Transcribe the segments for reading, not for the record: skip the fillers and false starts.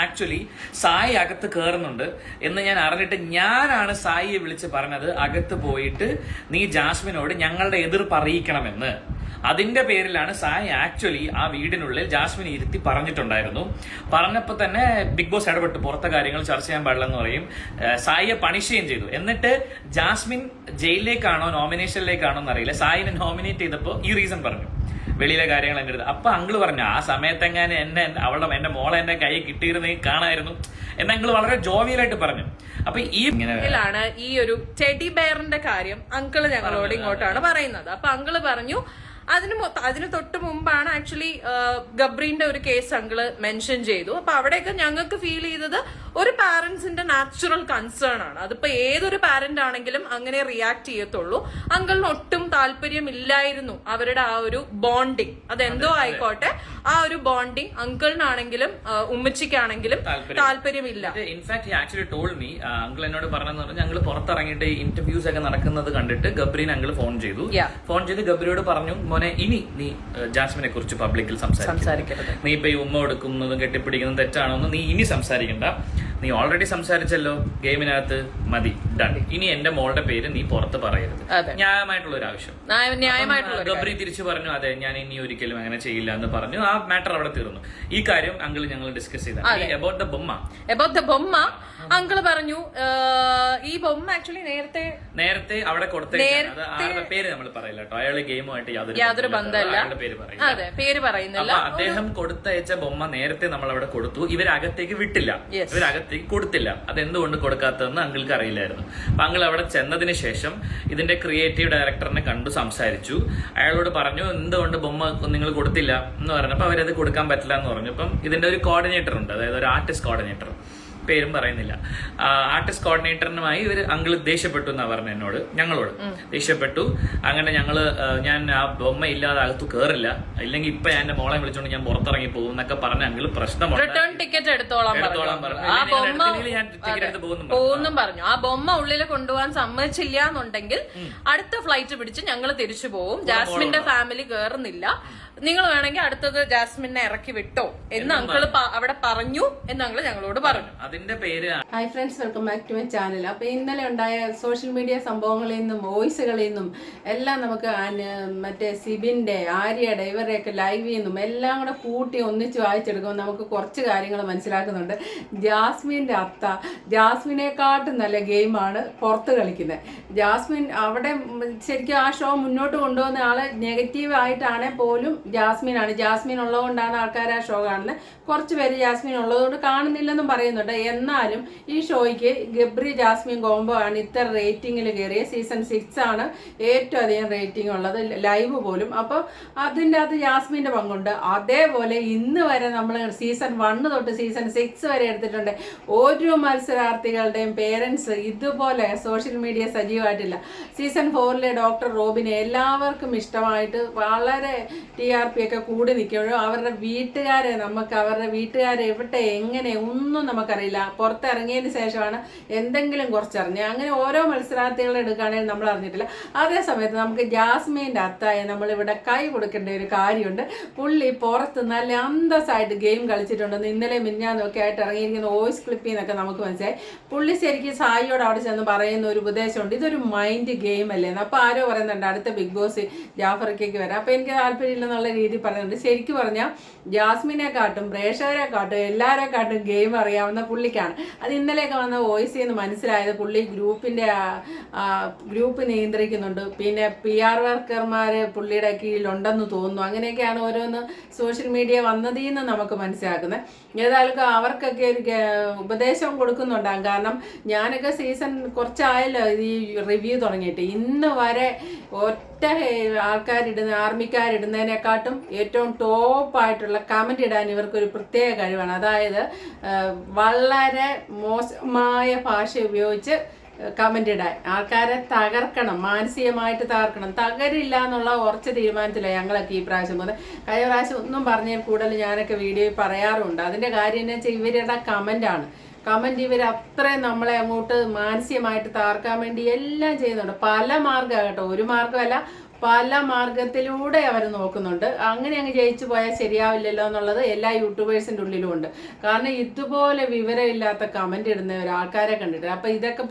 Actually Sai അകത്ത് കയറുന്നുണ്ട് എന്ന് ഞാൻ അറിഞ്ഞിട്ട് ഞാനാണ് സായിയെ വിളിച്ച് പറഞ്ഞത് അകത്ത് പോയിട്ട് നീ ജാസ്മിനോട് ഞങ്ങളുടെ എതിർപ്പ് അറിയിക്കണമെന്ന്. അതിന്റെ പേരിലാണ് സായി ആക്ച്വലി ആ വീടിനുള്ളിൽ ജാസ്മിൻ ഇരുത്തി പറഞ്ഞിട്ടുണ്ടായിരുന്നു. പറഞ്ഞപ്പോൾ തന്നെ ബിഗ് ബോസ് ഇടപെട്ട് പുറത്തെ കാര്യങ്ങൾ ചർച്ച ചെയ്യാൻ പാടില്ലെന്ന് പറയും. സായിയെ പണിഷ് ചെയ്യുകയും ചെയ്തു. എന്നിട്ട് ജാസ്മിൻ ജയിലിലേക്കാണോ നോമിനേഷനിലേക്കാണോ എന്നറിയില്ല, സായിനെ നോമിനേറ്റ് ചെയ്തപ്പോൾ ഈ റീസൺ പറഞ്ഞു, വെളിയിലെ കാര്യങ്ങൾ എന്റെ അടുത്ത്. അപ്പൊ അങ്കിള് പറഞ്ഞു ആ സമയത്തെങ്ങാനും എന്റെ മോളെ എന്റെ കൈ കിട്ടിയിരുന്നെങ്കിൽ കാണായിരുന്നു എന്ന് അങ്കിള് വളരെ ജോവിയലായിട്ട് പറഞ്ഞു. അപ്പൊ ഇങ്ങനെയാണ് ഈ ഒരു ടെഡി ബെയറിന്റെ കാര്യം അങ്കിള് ഞങ്ങളോട് ഇങ്ങോട്ടാണ് പറയുന്നത്. അപ്പൊ അങ്കിള് പറഞ്ഞു അതിന് തൊട്ട് മുമ്പാണ് ആക്ച്വലി ഗബ്രീന്റെ ഒരു കേസ് അങ്കിള് മെൻഷൻ ചെയ്തു. അപ്പൊ അവിടെയൊക്കെ ഞങ്ങൾക്ക് ഫീൽ ചെയ്തത് ഒരു പാരന്റ്സിന്റെ നാച്ചുറൽ കൺസേൺ ആണ്. അതിപ്പോ ഏതൊരു പാരന്റ് ആണെങ്കിലും അങ്ങനെ റിയാക്ട് ചെയ്യത്തുള്ളൂ. അങ്കിളിന് ഒട്ടും താല്പര്യം ഇല്ലായിരുന്നു അവരുടെ ആ ഒരു ബോണ്ടിങ്. അതെന്തോ ആയിക്കോട്ടെ, ആ ഒരു ബോണ്ടിങ് അങ്കിളിനാണെങ്കിലും ഉമ്മച്ചിക്കാണെങ്കിലും താല്പര്യമില്ല. In fact actually told me, uncle എന്നോട് പറഞ്ഞെന്ന് പറഞ്ഞാൽ ഞങ്ങൾ പുറത്തിറങ്ങിയിട്ട് ഇന്റർവ്യൂസ് ഒക്കെ നടക്കുന്നത് കണ്ടിട്ട് ഗബ്രീൻ അങ്കിൾ ഫോൺ ചെയ്ത് ഗബ്രിയോട് പറഞ്ഞു, മോനെ ഇനി നീ ജാസ്മിനെ കുറിച്ച് പബ്ലിക്കിൽ സംസാരിക്കരുത്. നീ ഇപ്പൊ ഈ ഉമ്മ കൊടുക്കുന്നതും കെട്ടിപ്പിടിക്കുന്നതും തെറ്റാണോന്ന് നീ ഇനി സംസാരിക്കണ്ട. നീ ഓൾറെഡി സംസാരിച്ചല്ലോ ഗെയിമിനകത്ത്, മതി, ഡൺ. ഇനി എന്റെ മോളുടെ പേര് നീ പുറത്ത് പറയരുത്. ന്യായമായിട്ടുള്ള ഒരു ആവശ്യം. ഗബ്രി തിരിച്ചു പറഞ്ഞു, അതെ ഞാൻ ഇനി ഒരിക്കലും അങ്ങനെ ചെയ്യില്ല എന്ന് പറഞ്ഞു. ആ മാറ്റർ അവിടെ തീർന്നു. ഈ കാര്യം അങ്കിൾ ഞങ്ങൾ ഡിസ്കസ് ചെയ്തു. അബൌട്ട് ദ ബൊമ്മ അങ്കിള് പറഞ്ഞു ഈ ബൊമ്മ ആക്ച്വലി നേരത്തെ അവിടെ കൊടുത്ത പേര് നമ്മൾ പറയില്ല കേട്ടോ, അയാള് ഗെയിമുമായിട്ട് യാതൊരു ബന്ധമല്ല, പേര് പറയുന്നില്ല. അദ്ദേഹം കൊടുത്തയച്ച ബൊമ്മ നേരത്തെ നമ്മൾ അവിടെ കൊടുത്തു. ഇവരകത്തേക്ക് വിട്ടില്ല, ഇവരകത്തേക്ക് കൊടുത്തില്ല. അതെന്തുകൊണ്ട് കൊടുക്കാത്തതെന്ന് അങ്കിൾക്ക് അറിയില്ലായിരുന്നു. അപ്പൊ അങ്കിൾ അവിടെ ചെന്നതിന് ശേഷം ഇതിന്റെ ക്രിയേറ്റീവ് ഡയറക്ടറിനെ കണ്ടു സംസാരിച്ചു. അയാളോട് പറഞ്ഞു എന്തുകൊണ്ട് ബൊമ്മ നിങ്ങൾ കൊടുത്തില്ല എന്ന് പറഞ്ഞപ്പോ അവരത് കൊടുക്കാൻ പറ്റില്ല എന്ന് പറഞ്ഞു. അപ്പം ഇതിന്റെ ഒരു കോർഡിനേറ്റർ ഉണ്ട്, അതായത് ഒരു ആർട്ടിസ്റ്റ് കോർഡിനേറ്റർ, പേരും പറയുന്നില്ല. ആർട്ടിസ്റ്റ് കോർഡിനേറ്ററിനുമായി ഇവർ അങ്കിൾ ദേഷ്യപ്പെട്ടു എന്നാ പറഞ്ഞു എന്നോട്, ഞങ്ങളോട് ദേഷ്യപ്പെട്ടു. അങ്ങനെ ഞാൻ ആ ബൊമ്മ ഇല്ലാതെ അകത്ത് കയറില്ല, ഇല്ലെങ്കിൽ ഇപ്പൊ ഞാൻ എന്റെ മോളെ വിളിച്ചോണ്ട് ഞാൻ പുറത്തിറങ്ങി പോകും എന്നൊക്കെ പറഞ്ഞ അങ്കിൾ പ്രശ്നമുണ്ട്. റിട്ടേൺ ടിക്കറ്റ് എടുത്തോളാം പറഞ്ഞു. ആ ബൊമ്മ ഉള്ളിൽ കൊണ്ടുപോകാൻ സമ്മതിച്ചില്ല എന്നുണ്ടെങ്കിൽ അടുത്ത ഫ്ലൈറ്റ് പിടിച്ച് ഞങ്ങൾ തിരിച്ചു പോകും, ജാസ്മിന്റെ ഫാമിലി കയറുന്നില്ല, നിങ്ങൾ വേണമെങ്കിൽ അടുത്തത് ജാസ്മിനെ ഇറക്കി വിട്ടോ എന്ന് അങ്കിള് അവിടെ പറഞ്ഞു എന്ന് അങ്കിള് ഞങ്ങളോട് പറഞ്ഞു. അതിന്റെ പേര് hi friends, welcome back to my channel. അപ്പൊ ഇന്നലെ ഉണ്ടായ സോഷ്യൽ മീഡിയ സംഭവങ്ങളിൽ നിന്നും വോയിസുകളിൽ നിന്നും എല്ലാം നമുക്ക് മറ്റേ സിബിന്റെ, ആര്യയുടെ, ഇവരുടെയൊക്കെ ലൈവിൽ നിന്നും എല്ലാം കൂടെ കൂട്ടി ഒന്നിച്ച് വായിച്ചെടുക്കുമ്പോൾ നമുക്ക് കുറച്ച് കാര്യങ്ങൾ മനസ്സിലാക്കുന്നുണ്ട്. ജാസ്മിന്റെ അത്ത ജാസ്മിനെക്കാട്ടും നല്ല ഗെയിമാണ് പുറത്ത് കളിക്കുന്നത്. ജാസ്മിൻ അവിടെ ശരിക്കും ആ ഷോ മുന്നോട്ട് കൊണ്ടുപോകുന്ന ആള് നെഗറ്റീവ് ആയിട്ടാണെ പോലും ജാസ്മിൻ ഉള്ളതുകൊണ്ടാണ് ആൾക്കാർ ആ ഷോ കാണുന്നത്. കുറച്ച് പേര് ജാസ്മിൻ ഉള്ളതുകൊണ്ട് കാണുന്നില്ലെന്നും പറയുന്നുണ്ട്. എന്നാലും ഈ ഷോയ്ക്ക് ഗബ്രി ജാസ്മിൻ കോംബോ ആണ് ഇത്ര റേറ്റിംഗിൽ കയറിയ. സീസൺ 6 ആണ് ഏറ്റവും അധികം റേറ്റിംഗ് ഉള്ളത്, ലൈവ് പോലും. അപ്പോൾ അതിൻ്റെ അകത്ത് ജാസ്മിൻ്റെ പങ്കുണ്ട്. അതേപോലെ ഇന്ന് വരെ നമ്മൾ സീസൺ 1 തൊട്ട് സീസൺ 6 വരെ എടുത്തിട്ടുണ്ട്. ഒരു മത്സരാർത്ഥികളുടെയും പേരൻസ് ഇതുപോലെ സോഷ്യൽ മീഡിയ സജീവമായിട്ടില്ല. സീസൺ 4 ഡോക്ടർ റോബിനെ എല്ലാവർക്കും ഇഷ്ടമായിട്ട് വളരെ TRP ഒക്കെ കൂടി നിൽക്കുമ്പോഴും അവരുടെ വീട്ടുകാരെ എവിടെ എങ്ങനെ ഒന്നും നമുക്കറിയില്ല. പുറത്തിറങ്ങിയതിന് ശേഷമാണ് എന്തെങ്കിലും കുറച്ചറിഞ്ഞ്. അങ്ങനെ ഓരോ മത്സരാർത്ഥികളെ എടുക്കുകയാണെങ്കിൽ നമ്മൾ അറിഞ്ഞിട്ടില്ല. അതേ സമയത്ത് നമുക്ക് ജാസ്മിൻ്റെ അത്തായ നമ്മളിവിടെ കൈ കൊടുക്കേണ്ട ഒരു കാര്യമുണ്ട്. പുള്ളി പുറത്ത് നല്ല അന്തസ്സായിട്ട് ഗെയിം കളിച്ചിട്ടുണ്ടെന്ന് ഇന്നലെ മിഞ്ഞാന്നൊക്കെ ആയിട്ട് ഇറങ്ങിയിരിക്കുന്ന വോയിസ് ക്ലിപ്പിൽ നിന്നൊക്കെ നമുക്ക് മനസ്സിലായി. പുള്ളി ശരിക്കും സായിയോട് അവിടെ ചെന്ന് പറയുന്ന ഒരു ഉപദേശമുണ്ട്, ഇതൊരു മൈൻഡ് ഗെയിം അല്ലേന്ന്. അപ്പോൾ ആരോ പറയുന്നുണ്ട് അടുത്ത ബിഗ് ബോസ് ജാഫർക്കേക്ക് വരാം. അപ്പോൾ എനിക്ക് താല്പര്യമില്ലെന്നുള്ള രീതി പറയുന്നുണ്ട്. ശരിക്കും പറഞ്ഞാൽ ജാസ്മിനെക്കാട്ടും പ്രേക്ഷകരെക്കാട്ടും എല്ലാവരെക്കാട്ടും ഗെയിം അറിയാവുന്ന പുള്ളിക്കാണ്. അത് ഇന്നലെയൊക്കെ വന്ന വോയിസിൽ നിന്ന് മനസ്സിലായത്. പുള്ളി ഗ്രൂപ്പ് നിയന്ത്രിക്കുന്നുണ്ട്, പിന്നെ PR വർക്കർമാർ പുള്ളിയുടെ കീഴിലുണ്ടെന്ന് തോന്നുന്നു. അങ്ങനെയൊക്കെയാണ് ഓരോന്ന് സോഷ്യൽ മീഡിയ വന്നതിൽ നിന്ന് നമുക്ക് മനസ്സിലാക്കുന്നത്. ഏതായാലും അവർക്കൊക്കെ ഒരു ഉപദേശം കൊടുക്കുന്നുണ്ടാകും. കാരണം ഞാനൊക്കെ സീസൺ കുറച്ചായല്ലോ ഈ റിവ്യൂ തുടങ്ങിയിട്ട്, ഇന്ന് വരെ ഒറ്റ ആർമിക്കാരിടുന്നതിനെക്കാട്ടും ഏറ്റവും ടോപ്പായിട്ടുള്ള കമൻ്റ് ഇടാൻ ഇവർക്കൊരു പ്രത്യേക കഴിവാണ്. അതായത് വളരെ മോശമായ ഭാഷ ഉപയോഗിച്ച് കമൻ്റ് ഇടാൻ, ആൾക്കാരെ തകർക്കണം, മാനസികമായിട്ട് തകർക്കണം. തകരില്ല എന്നുള്ള ഉറച്ച തീരുമാനത്തിലാണ് ഞങ്ങളൊക്കെ ഈ പ്രാവശ്യം പോകുന്നത്. കഴിഞ്ഞ പ്രാവശ്യം ഒന്നും പറഞ്ഞാൽ കൂടുതൽ ഞാനൊക്കെ വീഡിയോയിൽ പറയാറുണ്ട്. അതിൻ്റെ കാര്യം എന്ന് വെച്ചാൽ ഇവരുടെ കമൻറ്റ് ഇവർ അത്രയും നമ്മളെ അങ്ങോട്ട് മാനസികമായിട്ട് തകർക്കാൻ വേണ്ടി എല്ലാം ചെയ്യുന്നുണ്ട്. പല മാർഗ്ഗമാണ് കേട്ടോ, ഒരു മാർഗ്ഗമല്ല, പല മാർഗത്തിലൂടെ അവർ നോക്കുന്നുണ്ട്. അങ്ങനെ അങ്ങ് ജയിച്ചു പോയാൽ ശരിയാവില്ലല്ലോ എന്നുള്ളത് എല്ലാ യൂട്യൂബേഴ്സിൻ്റെ ഉള്ളിലും ഉണ്ട്. കാരണം ഇതുപോലെ വിവരമില്ലാത്ത കമൻ്റ് ഇടുന്ന ഒരാൾക്കാരെ കണ്ടിട്ട്. അപ്പം ഇതൊക്കെ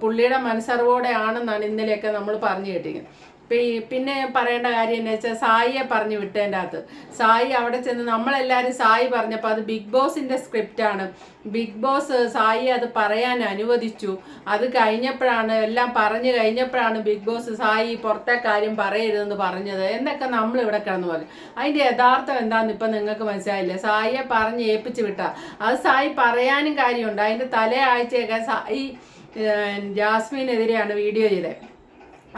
പുള്ളിയുടെ മനസ്സറിവോടെ ആണെന്നാണ് ഇന്നലെയൊക്കെ നമ്മൾ പറഞ്ഞു കേട്ടിരിക്കുന്നത്. പിന്നെ പറയേണ്ട കാര്യം എന്ന് വെച്ചാൽ സായിയെ പറഞ്ഞു വിട്ടതിൻ്റെ അകത്ത് സായി അവിടെ ചെന്ന് നമ്മളെല്ലാവരും സായി പറഞ്ഞപ്പോൾ അത് ബിഗ് ബോസിൻ്റെ സ്ക്രിപ്റ്റാണ്, ബിഗ് ബോസ് സായി അത് പറയാൻ അനുവദിച്ചു, അത് കഴിഞ്ഞപ്പോഴാണ് എല്ലാം പറഞ്ഞു കഴിഞ്ഞപ്പോഴാണ് ബിഗ് ബോസ് സായി പുറത്തെ കാര്യം പറയരുതെന്ന് പറഞ്ഞത് എന്നൊക്കെ നമ്മളിവിടെ കിടന്നു പറഞ്ഞു. അതിൻ്റെ യഥാർത്ഥം എന്താണെന്ന് ഇപ്പം നിങ്ങൾക്ക് മനസ്സിലായില്ലേ? സായിയെ പറഞ്ഞ് ഏൽപ്പിച്ച് വിട്ടാൽ അത് സായി പറയാനും കാര്യമുണ്ട്. അതിൻ്റെ തലയാഴ്ചയൊക്കെ സായി ജാസ്മിനെതിരെയാണ് വീഡിയോ ചെയ്തത്.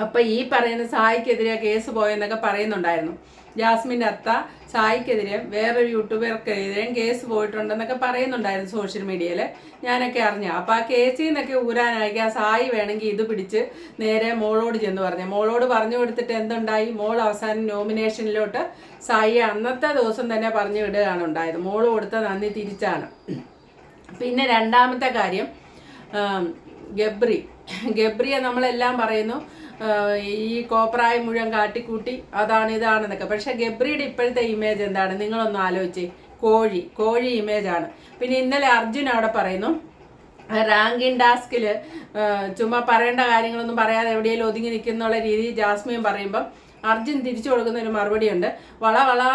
അപ്പം ഈ പറയുന്ന സായിക്കെതിരെ കേസ് പോയെന്നൊക്കെ പറയുന്നുണ്ടായിരുന്നു. ജാസ്മിൻ്റെ അത്ത സായിക്കെതിരെ വേറൊരു യൂട്യൂബർക്കെതിരെയും കേസ് പോയിട്ടുണ്ടെന്നൊക്കെ പറയുന്നുണ്ടായിരുന്നു സോഷ്യൽ മീഡിയയിൽ. ഞാനൊക്കെ അറിഞ്ഞു. അപ്പം ആ കേസിൽ നിന്നൊക്കെ ഊരാനായിരിക്കും ആ സായി വേണമെങ്കിൽ ഇത് പിടിച്ച് നേരെ മോളോട് ചെന്ന് പറഞ്ഞു. മോളോട് പറഞ്ഞു കൊടുത്തിട്ട് എന്തുണ്ടായി? മോൾ അവസാനം നോമിനേഷനിലോട്ട് സായി അന്നത്തെ ദിവസം തന്നെ പറഞ്ഞു വിടുകയാണ് ഉണ്ടായത്. മോള് കൊടുത്ത നന്ദി തിരിച്ചാണ്. പിന്നെ രണ്ടാമത്തെ കാര്യം ഗബ്രിയെ നമ്മളെല്ലാം പറയുന്നു ഈ കോപ്രായം മുഴുവൻ കാട്ടിക്കൂട്ടി അതാണ് ഇതാണെന്നൊക്കെ. പക്ഷെ ഗബ്രിയുടെ ഇപ്പോഴത്തെ ഇമേജ് എന്താണ്? നിങ്ങളൊന്ന് ആലോചിച്ച്. കോഴി ഇമേജാണ്. പിന്നെ ഇന്നലെ അർജുൻ അവിടെ പറയുന്നു റാങ്കിങ് ടാസ്കിൽ ചുമ്മാ പറയേണ്ട കാര്യങ്ങളൊന്നും പറയാതെ എവിടെയെങ്കിലും ഒതുങ്ങി നിൽക്കുന്നുള്ള രീതിയിൽ ജാസ്മിൻ പറയുമ്പം അർജുൻ തിരിച്ചു കൊടുക്കുന്ന ഒരു മറുപടിയുണ്ട്.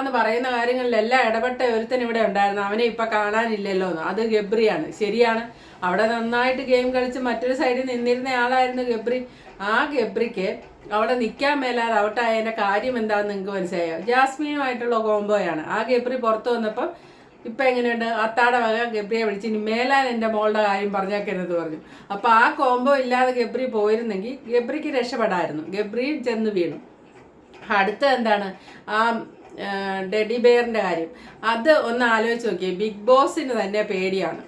എന്ന് പറയുന്ന കാര്യങ്ങളിലെല്ലാം ഇടപെട്ട ഒരുത്തൻ ഇവിടെ ഉണ്ടായിരുന്നു, അവനെ ഇപ്പം കാണാനില്ലല്ലോ എന്ന്. അത് ഗബ്രിയാണ്. ശരിയാണ്, അവിടെ നന്നായിട്ട് ഗെയിം കളിച്ച് മറ്റൊരു സൈഡിൽ നിന്നിരുന്ന ആളായിരുന്നു ഗബ്രി. ആ ഗബ്രിക്ക് അവിടെ നിൽക്കാൻ മേലാതെ ഔട്ടായതിൻ്റെ കാര്യം എന്താണെന്ന് നിങ്ങൾക്ക് മനസ്സിലായോ? ജാസ്മിനുമായിട്ടുള്ള കോംബോയാണ്. ആ ഗബ്രി പുറത്ത് വന്നപ്പം ഇപ്പം എങ്ങനെയുണ്ട്? അത്താടെ വക ഗബ്രിയെ വിളിച്ച് ഇനി മേലാൻ എൻ്റെ മോളുടെ കാര്യം പറഞ്ഞേക്കരുത് പറഞ്ഞു. അപ്പോൾ ആ കോംബോ ഇല്ലാതെ ഗബ്രി പോയിരുന്നെങ്കിൽ ഗബ്രിക്ക് രക്ഷപ്പെടായിരുന്നു. ഗബ്രിയും ചെന്ന് വീണു. അടുത്ത എന്താണ്? ആ ടെഡി ബെയറിൻ്റെ കാര്യം. അത് ഒന്ന് ആലോചിച്ച് നോക്കിയേ. ബിഗ് ബോസിന് തന്നെ പേടിയാണ്.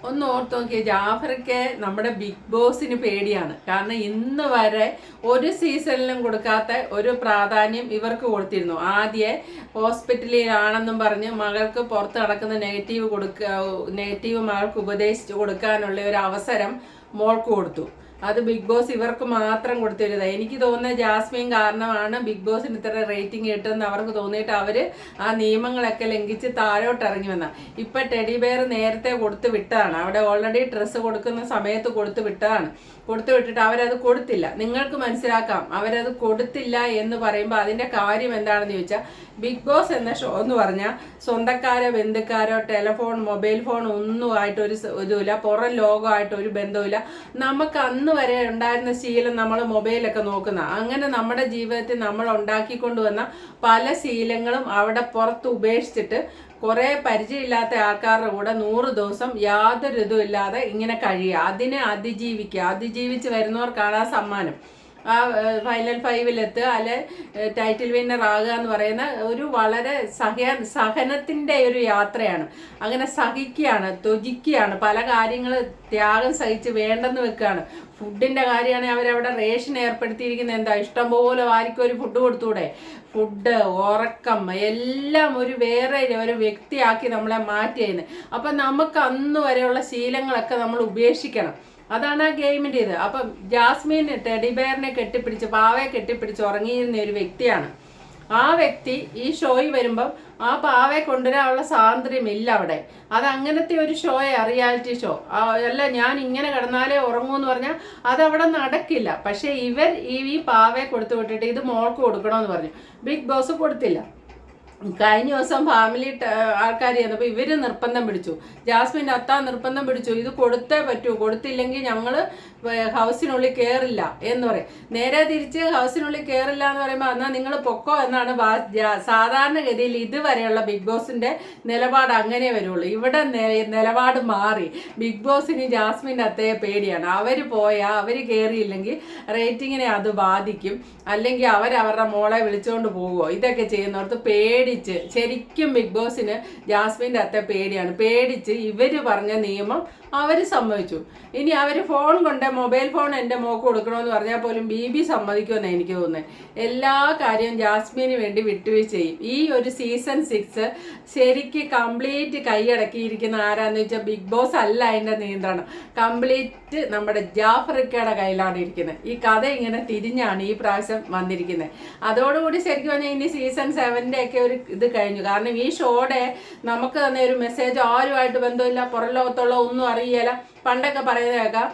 ഒന്ന് ഓർത്ത് നോക്കിയേ, ജാഫർക്ക് നമ്മുടെ ബിഗ് ബോസിന് പേടിയാണ്. കാരണം ഇന്ന് വരെ ഒരു സീസണിലും കൊടുക്കാത്ത ഒരു പ്രാധാന്യം ഇവർക്ക് കൊടുത്തിരുന്നു. ആദ്യം ഹോസ്പിറ്റലിലാണെന്നും പറഞ്ഞ് മകൾക്ക് പുറത്ത് നടക്കുന്ന നെഗറ്റീവ് മകൾക്ക് ഉപദേശിച്ച് കൊടുക്കാനുള്ള ഒരു അവസരം മോൾക്ക് കൊടുത്തു. അത് ബിഗ് ബോസ് ഇവർക്ക് മാത്രം കൊടുത്തിരുന്നത്. എനിക്ക് തോന്നുന്നത് ജാസ്മിൻ കാരണമാണ് ബിഗ് ബോസിന് ഇത്ര റേറ്റിംഗ് കിട്ടുമെന്ന് അവർക്ക് തോന്നിയിട്ട് അവർ ആ നിയമങ്ങളൊക്കെ ലംഘിച്ച് താഴോട്ട് ഇറങ്ങി വന്ന. ഇപ്പം ടെഡി ബെയർ നേരത്തെ കൊടുത്തു വിട്ടതാണ്. അവിടെ ഓൾറെഡി ഡ്രസ്സ് കൊടുക്കുന്ന സമയത്ത് കൊടുത്തു വിട്ടതാണ്. കൊടുത്തു വിട്ടിട്ട് അവരത് കൊടുത്തില്ല. നിങ്ങൾക്ക് മനസ്സിലാക്കാം അവരത് കൊടുത്തില്ല എന്ന് പറയുമ്പോൾ അതിൻ്റെ കാര്യം എന്താണെന്ന് ചോദിച്ചാൽ, ബിഗ് ബോസ് എന്ന ഷോ എന്ന് പറഞ്ഞാൽ സ്വന്തക്കാരോ ബന്ധുക്കാരോ ടെലിഫോൺ മൊബൈൽ ഫോൺ ഒന്നുമായിട്ട് ഒരു ഇതുമില്ല, പുറം ലോകമായിട്ട് ഒരു ബന്ധവുമില്ല. നമുക്ക് അന്ന് വരെ ഉണ്ടായിരുന്ന ശീലം നമ്മൾ മൊബൈലൊക്കെ നോക്കുന്ന, അങ്ങനെ നമ്മുടെ ജീവിതത്തിൽ നമ്മൾ ഉണ്ടാക്കിക്കൊണ്ടുവന്ന പല ശീലങ്ങളും അവിടെ പുറത്ത് ഉപേക്ഷിച്ചിട്ട് കുറേ പരിചയമില്ലാത്ത ആൾക്കാരുടെ കൂടെ 100 ദിവസം യാതൊരു ഇതും ഇല്ലാതെ ഇങ്ങനെ കഴിയുക. അതിനെ അതിജീവിച്ച് വരുന്നവർക്കാണ് ആ സമ്മാനം. ആ ഫൈനൽ 5-ലെത്തുക, അല്ലെ ടൈറ്റിൽ വിന്നർ ആകുക എന്ന് പറയുന്ന ഒരു വളരെ സഹനത്തിൻ്റെ ഒരു യാത്രയാണ്. അങ്ങനെ സഹിക്കുകയാണ്, ത്വജിക്കുകയാണ്, പല കാര്യങ്ങൾ ത്യാഗം സഹിച്ച് വേണ്ടെന്ന് വെക്കുകയാണ്. ഫുഡിൻ്റെ കാര്യമാണെങ്കിൽ അവരവിടെ റേഷൻ ഏർപ്പെടുത്തിയിരിക്കുന്നത് എന്താ? ഇഷ്ടംപോലെ വാരിക്കൊരു ഫുഡ് കൊടുത്തൂടെ? ഫുഡ്, ഉറക്കം എല്ലാം വേറെ ഒരു വ്യക്തിയാക്കി നമ്മളെ മാറ്റിയത്. അപ്പം നമുക്ക് അന്ന് വരെയുള്ള ശീലങ്ങളൊക്കെ നമ്മൾ ഉപേക്ഷിക്കണം. അതാണ് ആ ഗെയിമിൻ്റെ ഇത്. അപ്പം ജാസ്മിൻ ടെഡി ബെയറിനെ കെട്ടിപ്പിടിച്ച് പാവയെ കെട്ടിപ്പിടിച്ച് ഉറങ്ങിയിരുന്ന ഒരു വ്യക്തിയാണ്. ആ വ്യക്തി ഈ ഷോയിൽ വരുമ്പം ആ പാവയെ കൊണ്ടുവരാനുള്ള സ്വാതന്ത്ര്യമില്ല അവിടെ. അതങ്ങനത്തെ ഒരു ഷോയെ, റിയാലിറ്റി ഷോ അല്ല. ഞാൻ ഇങ്ങനെ കിടന്നാലേ ഉറങ്ങൂ എന്ന് പറഞ്ഞാൽ അതവിടെ നടക്കില്ല. പക്ഷേ ഇവർ ഈ പാവയെ കൊടുത്തു വിട്ടിട്ട് ഇത് മോൾക്ക് കൊടുക്കണമെന്ന് പറഞ്ഞു. ബിഗ് ബോസ് കൊടുത്തില്ല. കഴിഞ്ഞ ദിവസം ഫാമിലി ആൾക്കാർ ചെന്നപ്പോൾ ഇവർ നിർബന്ധം പിടിച്ചു, ജാസ്മിൻ്റെ അത്ത നിർബന്ധം പിടിച്ചു, ഇത് കൊടുത്തേ പറ്റൂ, കൊടുത്തില്ലെങ്കിൽ ഞങ്ങൾ ഹൗസിനുള്ളിൽ കയറില്ല എന്ന് പറയും. നേരെ തിരിച്ച് ഹൗസിനുള്ളിൽ കയറില്ല എന്ന് പറയുമ്പോൾ എന്നാൽ നിങ്ങൾ പൊക്കോ എന്നാണ് സാധാരണഗതിയിൽ ഇതുവരെയുള്ള ബിഗ് ബോസിൻ്റെ നിലപാട്. അങ്ങനെ വരുള്ളൂ. ഇവിടെ നിലപാട് മാറി. ബിഗ് ബോസിന് ജാസ്മിൻ്റെ അത്തയെ പേടിയാണ്. അവർ കയറിയില്ലെങ്കിൽ റേറ്റിങ്ങിനെ അത് ബാധിക്കും, അല്ലെങ്കിൽ അവരവരുടെ മോളെ വിളിച്ചുകൊണ്ട് പോകുമോ, ഇതൊക്കെ ചെയ്യുന്നവർക്ക് പേടി പേടിച്ച് ശരിക്കും ബിഗ് ബോസിന് ജാസ്മിൻ്റെ അത്തെ പേടിയാണ്. പേടിച്ച് ഇവര് പറഞ്ഞ നിയമം അവർ സമ്മതിച്ചു. ഇനി അവർ ഫോൺ കൊണ്ട് മൊബൈൽ ഫോൺ എൻ്റെ മോക്ക് കൊടുക്കണമെന്ന് പറഞ്ഞാൽ പോലും ബി സമ്മതിക്കുമെന്നാണ് എനിക്ക് തോന്നുന്നത്. എല്ലാ കാര്യവും ജാസ്മിന് വേണ്ടി വിട്ടുവീഴ്ച ചെയ്യും. ഈ ഒരു സീസൺ 6 ശരിക്ക് കംപ്ലീറ്റ് കൈയടക്കിയിരിക്കുന്ന ആരാന്ന് വെച്ചാൽ ബിഗ് ബോസ് അല്ല. അതിൻ്റെ നിയന്ത്രണം കംപ്ലീറ്റ് നമ്മുടെ ജാഫറിക്കയുടെ കയ്യിലാണ് ഇരിക്കുന്നത്. ഈ കഥ ഇങ്ങനെ തിരിഞ്ഞാണ് ഈ പ്രാവശ്യം വന്നിരിക്കുന്നത്. അതോടുകൂടി ശരിക്കും പറഞ്ഞാൽ ഇനി സീസൺ 7 ഒക്കെ ഒരു ഇത് കഴിഞ്ഞു. കാരണം ഈ ഷോയുടെ നമുക്ക് തന്നെ ഒരു മെസ്സേജ് ആരുമായിട്ട് ബന്ധമില്ല, പുറം ലോകത്തുള്ള ഒന്നും അറിയില്ല. പണ്ടൊക്കെ പറയുന്നത് കേൾക്കാം,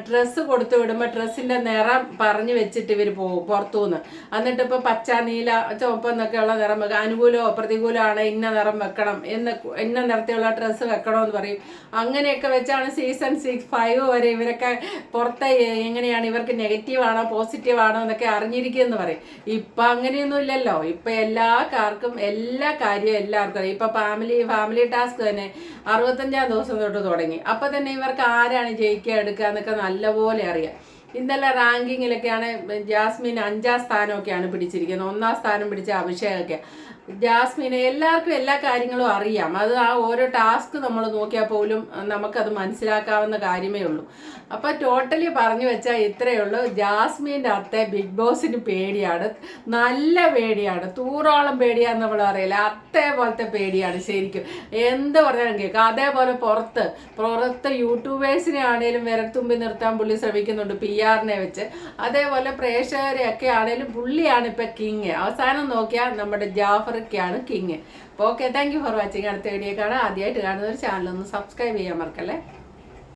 ഡ്രസ്സ് കൊടുത്തു വിടുമ്പോൾ ഡ്രസ്സിൻ്റെ നിറം പറഞ്ഞു വെച്ചിട്ട് ഇവർ പോകും പുറത്തുനിന്ന്. എന്നിട്ട് ഇപ്പോൾ പച്ച, നീല, ചുവപ്പ് എന്നൊക്കെയുള്ള നിറം വെക്കുക. അനുകൂലമോ പ്രതികൂലമാണ് ഇന്ന നിറം വെക്കണം ഇന്ന നിറത്തിലുള്ള ഡ്രസ്സ് വെക്കണമെന്ന് പറയും. അങ്ങനെയൊക്കെ വെച്ചാണ് സീസൺ 5 വരെ ഇവരൊക്കെ പുറത്തെ എങ്ങനെയാണ് ഇവർക്ക് നെഗറ്റീവാണോ പോസിറ്റീവാണോ എന്നൊക്കെ അറിഞ്ഞിരിക്കുമെന്ന് പറയും. ഇപ്പം അങ്ങനെയൊന്നും ഇല്ലല്ലോ. ഇപ്പം എല്ലാവർക്കും എല്ലാ കാര്യവും എല്ലാവർക്കും അറിയാം. ഇപ്പം ഫാമിലി ടാസ്ക് തന്നെ 65-ാം ദിവസം തൊട്ട് തുടങ്ങി. അപ്പം തന്നെ ഇവർക്ക് ആരാണ് ജയിക്കുക എടുക്കുക എന്നൊക്കെ നല്ലപോലെ അറിയാം. ഇന്നലെ റാങ്കിങ്ങിലൊക്കെയാണ് ജാസ്മിൻ 5-ാം സ്ഥാനമൊക്കെയാണ് പിടിച്ചിരിക്കുന്നത്. 1-ാം സ്ഥാനം പിടിച്ച അഭിഷേകൊക്കെ. ജാസ്മിനെ എല്ലാവർക്കും എല്ലാ കാര്യങ്ങളും അറിയാം. അത് ആ ഓരോ ടാസ്ക് നമ്മൾ നോക്കിയാൽ പോലും നമുക്കത് മനസ്സിലാക്കാവുന്ന കാര്യമേ ഉള്ളൂ. അപ്പം ടോട്ടലി പറഞ്ഞു വെച്ചാൽ ഇത്രയേ ഉള്ളൂ. ജാസ്മിൻ്റെ അത്തെ ബിഗ് ബോസിന് പേടിയാണ്, നല്ല പേടിയാണ്, തൂറോളം പേടിയാന്ന് നമ്മൾ അറിയില്ല. അതേപോലത്തെ പേടിയാണ് ശരിക്കും. എന്ത് പറഞ്ഞാലും കേൾക്കാം. അതേപോലെ പുറത്ത് യൂട്യൂബേഴ്സിനെ ആണേലും വിരൽത്തുമ്പി നിർത്താൻ പുള്ളി ശ്രമിക്കുന്നുണ്ട്, PR-നെ വെച്ച്. അതേപോലെ പ്രേക്ഷകരെയൊക്കെ ആണേലും പുള്ളിയാണ് ഇപ്പം കിങ്. അവസാനം നോക്കിയാൽ നമ്മുടെ ജാഫറൊക്കെയാണ് കിങ്. അപ്പോൾ okay, thank you for watching. അടുത്ത വീഡിയോ കാണാം. ആദ്യമായിട്ട് കാണുന്നവർ ചാനലൊന്ന് സബ്സ്ക്രൈബ് ചെയ്യാൻ മറക്കല്ലേ.